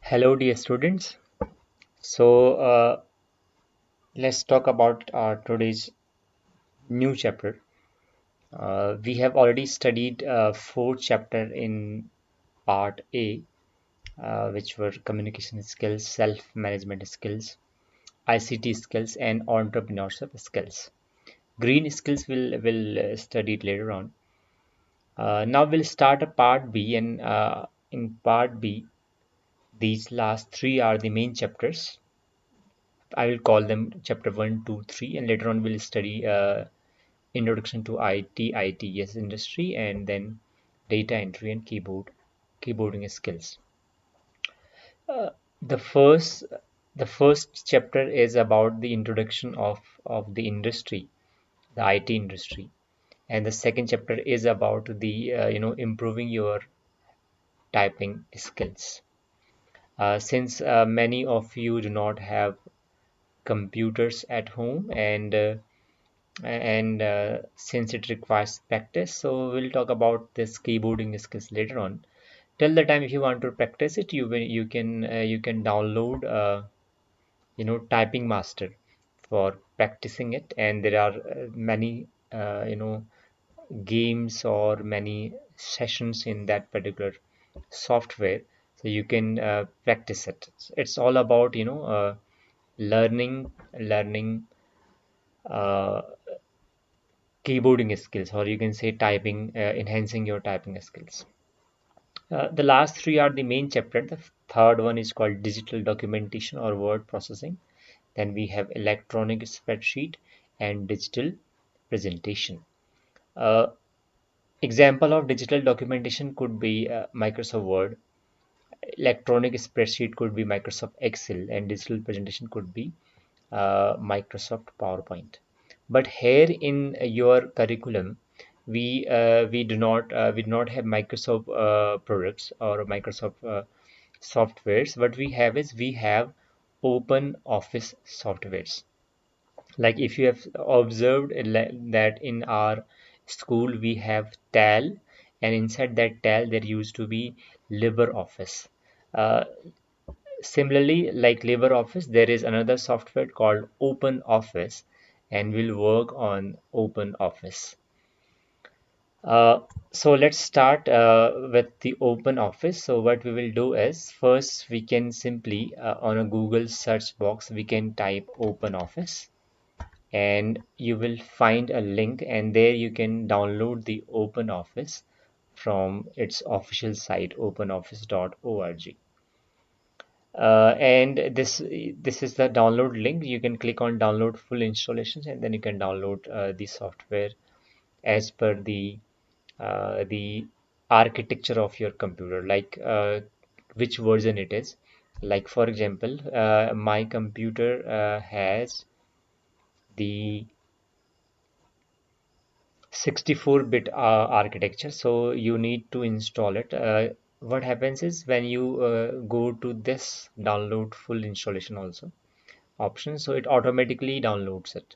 Hello, dear students. So, let's talk about today's new chapter. We have already studied fourth chapter in part A, which were communication skills, self-management skills, ICT skills, and entrepreneurship skills. Green skills will study it later on. Now we'll start a part B, and in part B, these last three are the main chapters. I will call them chapter 1, 2, 3, and later on we'll study introduction to ITS industry, and then data entry and keyboarding skills. Uh, the first the first chapter is about the introduction of the industry, the IT industry, and the second chapter is about the improving your typing skills. Since many of you do not have computers at home, and since it requires practice, so we'll talk about this keyboarding skills later on. Till the time, if you want to practice it, you can download typing master for practicing it, and there are many games or many sessions in that particular software, so you can practice it. It's all about learning uh, keyboarding skills, or you can say typing, enhancing your typing skills. The last three are the main chapter. The third one is called digital documentation or word processing. Then we have electronic spreadsheet and digital presentation. Uh, Example of digital documentation could be Microsoft Word. Electronic spreadsheet could be Microsoft Excel, and digital presentation could be Microsoft PowerPoint. But here in your curriculum, we do not have Microsoft products or Microsoft softwares. What we have is we have open office softwares. Like if you have observed that in our school we have TAL, and inside that TAL there used to be LibreOffice. Uh, Similarly, like LibreOffice, there is another software called OpenOffice, and we'll work on OpenOffice. Uh, so let's start with the OpenOffice. So what we will do is first we can simply on a Google search box we can type OpenOffice, and you will find a link, and there you can download the OpenOffice from its official site openoffice.org. And this is the download link. You can click on download full installations, and then you can download the software as per the architecture of your computer, like which version it is. Like for example, my computer has the 64-bit architecture, so you need to install it. What happens is when you go to this download full installation also option, so it automatically downloads it.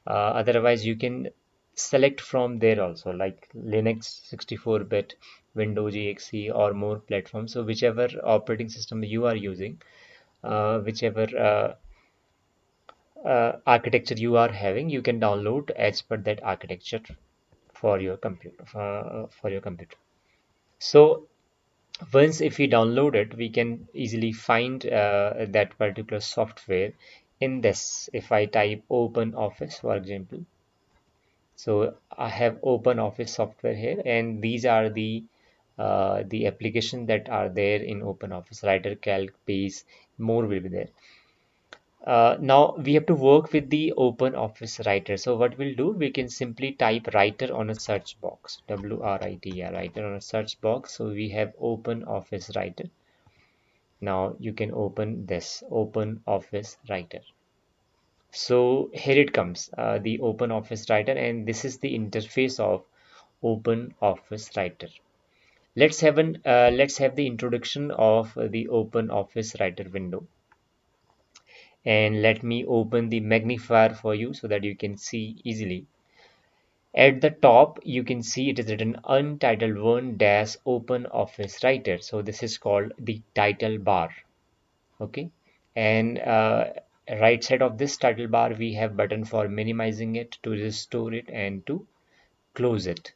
Otherwise, you can select from there also, like Linux 64-bit, Windows exe, or more platforms. So whichever operating system you are using, whichever architecture you are having, you can download as per that architecture for your computer. For your computer. So once if we download it, we can easily find that particular software in this. If I type Open Office, for example, so I have Open Office software here, and these are the applications that are there in Open Office. Writer, Calc, Base, more will be there. Now we have to work with the Open Office Writer. So what we'll do, we can simply type writer on a search box, WRITER, writer on a search box. So we have Open Office Writer. Now you can open this Open Office Writer. So here it comes, the Open Office Writer, and this is the interface of Open Office Writer. Let's have the introduction of the Open Office Writer window, and let me open the magnifier for you so that you can see easily. At the top, you can see it is written Untitled 1 Dash Open Office Writer. So this is called the title bar. Okay, and right side of this title bar we have button for minimizing it, to restore it, and to close it.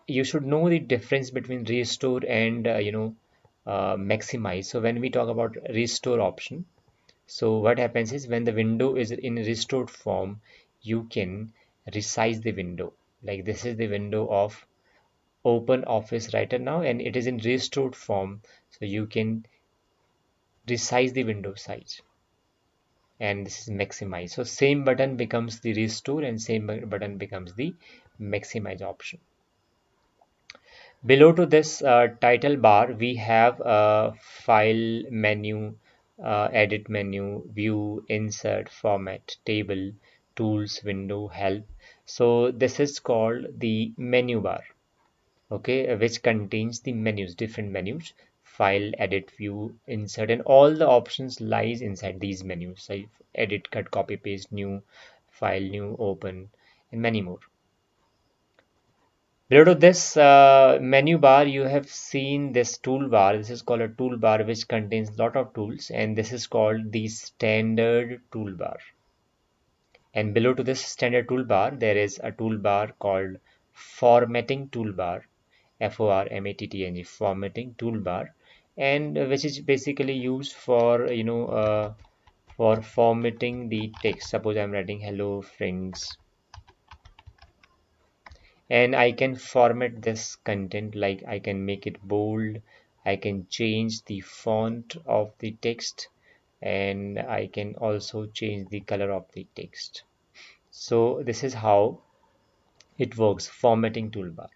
You should know the difference between restore and maximize. So when we talk about restore option, so what happens is when the window is in restored form, you can resize the window. Like this is the window of open office writer now, and it is in restored form, so you can resize the window size, and this is maximize. So same button becomes the restore and same button becomes the maximize option. Below to this title bar, we have a file menu, edit menu, view, insert, format, table, tools, window, help. So this is called the menu bar, okay, which contains the menus, different menus, file, edit, view, insert, and all the options lies inside these menus. Like edit, cut, copy, paste, new, file, new, open, and many more. Below to this menu bar, you have seen this toolbar. This is called a toolbar, which contains lot of tools, and this is called the standard toolbar. And below to this standard toolbar, there is a toolbar called formatting toolbar, FORMATTNG, formatting toolbar, and which is basically used for for formatting the text. Suppose I'm writing hello friends, and I can format this content, like I can make it bold, I can change the font of the text, and I can also change the color of the text. So this is how it works, formatting toolbar.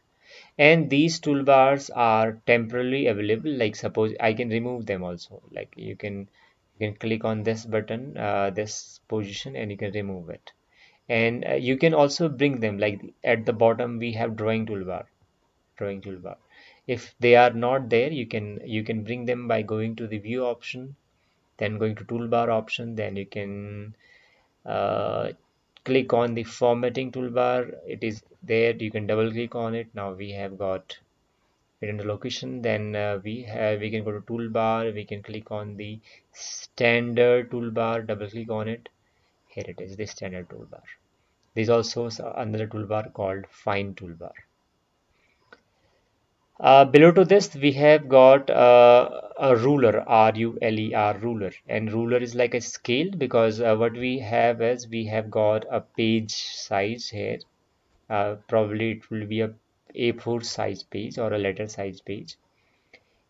And these toolbars are temporarily available, like suppose I can remove them also, like you can click on this button, this position, and you can remove it. And you can also bring them, like at the bottom we have drawing toolbar. If they are not there, you can bring them by going to the view option, then going to toolbar option, then you can uh, click on the formatting toolbar. It is there, you can double click on it. Now we have got it in the location. Then we can go to toolbar, we can click on the standard toolbar, double click on it. Here it is, the standard toolbar. There's also another toolbar called find toolbar. Below to this, we have got a ruler, R-U-L-E-R, ruler. And ruler is like a scale, because what we have is we have got a page size here. Probably it will be a A4 size page or a letter size page.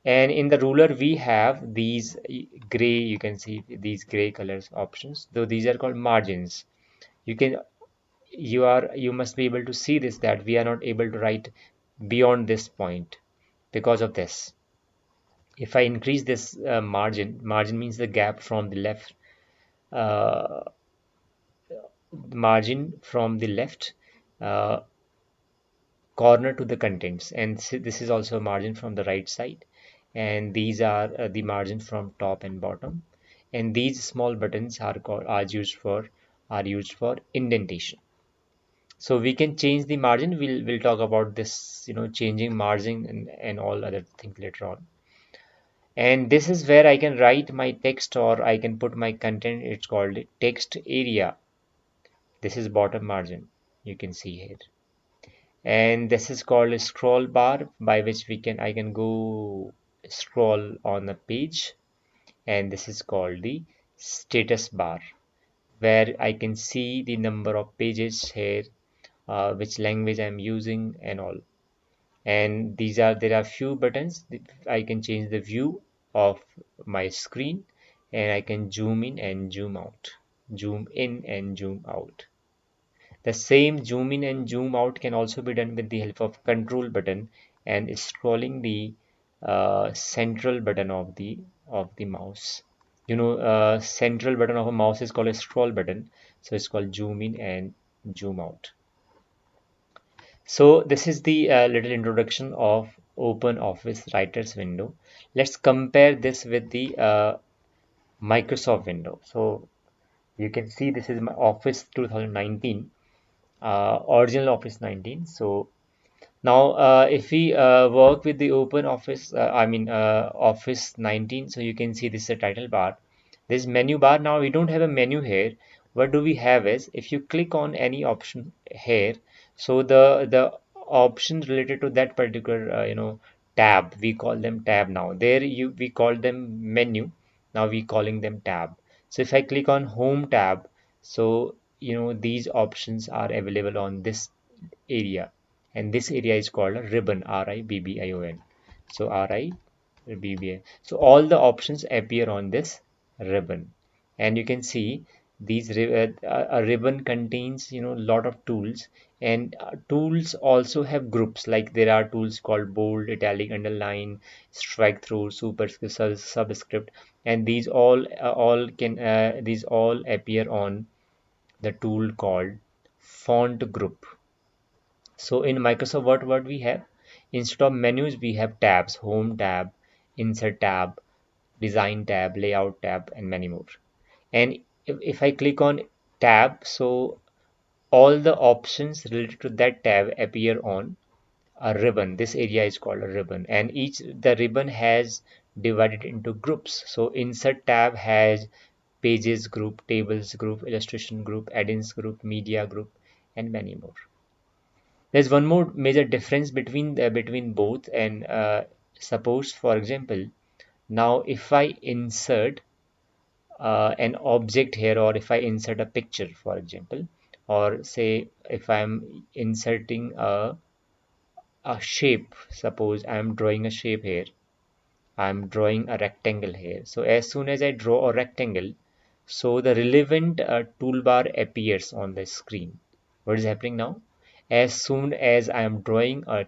And in the ruler, we have these gray, you can see these gray colors options. Though these are called margins. You can you must be able to see this, that we are not able to write beyond this point because of this. If I increase this margin means the gap from the left, uh, margin from the left uh, corner to the contents, and this is also a margin from the right side, and these are the margin from top and bottom, and these small buttons are used for indentation. So we can change the margin. We'll talk about this, changing margin and all other things later on. And this is where I can write my text or I can put my content. It's called text area. This is bottom margin, you can see here. And this is called a scroll bar, by which I can go scroll on a page. And this is called the status bar, where I can see the number of pages here, which language I'm using and all. And there are few buttons. I can change the view of my screen, and I can zoom in and zoom out, zoom in and zoom out. The same zoom in and zoom out can also be done with the help of control button and scrolling the central button of the mouse. Central button of a mouse is called a scroll button, so it's called zoom in and zoom out. So this is the little introduction of Open Office Writers window. Let's compare this with the Microsoft window. So you can see this is my Office 2019, original Office 19. So now if we work with the Open Office, Office 19, so you can see this is a title bar. This menu bar, now we don't have a menu here. What do we have is if you click on any option here, so the options related to that particular tab, we call them tab now. There you we call them menu. Now we calling them tab. So if I click on home tab, so these options are available on this area, and this area is called a ribbon, RIBBION. So RIBBION. So all the options appear on this ribbon, and you can see a ribbon contains lot of tools, and tools also have groups, like there are tools called bold, italic, underline, strike through, superscript, subscript, and these all appear on the tool called font group. So in Microsoft Word, what we have, instead of menus, we have tabs: home tab, insert tab, design tab, layout tab, and many more. And if I click on tab, so all the options related to that tab appear on a ribbon. This area is called a ribbon, and the ribbon has divided into groups. So insert tab has pages group, tables group, illustration group, add-ins group, media group, and many more. There's one more major difference between both, and suppose, for example, now if I insert an object here, or if I insert a picture, for example, or say if I'm inserting a shape, suppose I'm drawing a shape here, I'm drawing a rectangle here. So as soon as I draw a rectangle, so the relevant toolbar appears on the screen. What is happening now? As soon as I am drawing a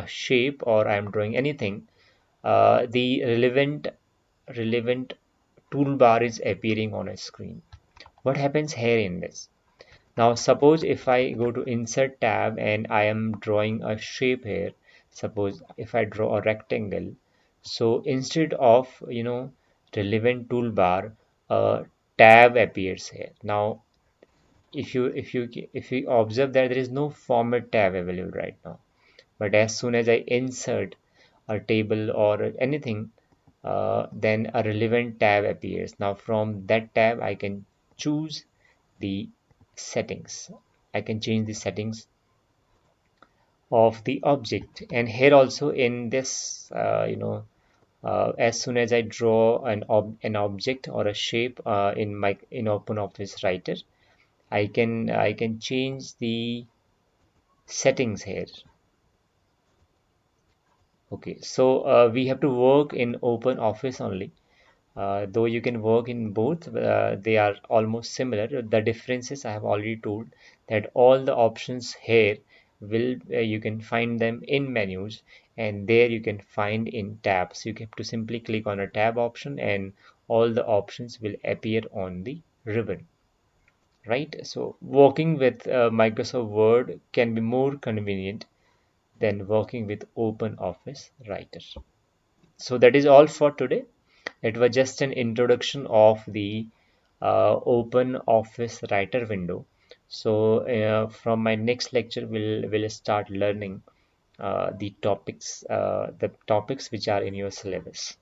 shape, or I am drawing anything, the relevant toolbar is appearing on a screen. What happens here in this? Now suppose if I go to insert tab and I am drawing a shape here, suppose if I draw a rectangle, so instead of relevant toolbar, a tab appears here. Now if you observe that there is no format tab available right now, but as soon as I insert a table or anything, then a relevant tab appears. Now from that tab I can choose the settings. I can change the settings of the object. And here also in this, as soon as I draw an object or a shape in OpenOffice Writer, I can change the settings here. Okay, so we have to work in OpenOffice only. Though you can work in both, they are almost similar. The differences I have already told, that all the options here will you can find them in menus, and there you can find in tabs. You have to simply click on a tab option and all the options will appear on the ribbon. Right? So working with Microsoft Word can be more convenient than working with OpenOffice Writer. So that is all for today. It was just an introduction of the Open Office Writer window. So from my next lecture, we'll start learning the topics which are in your syllabus.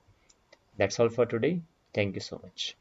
That's all for today. Thank you so much.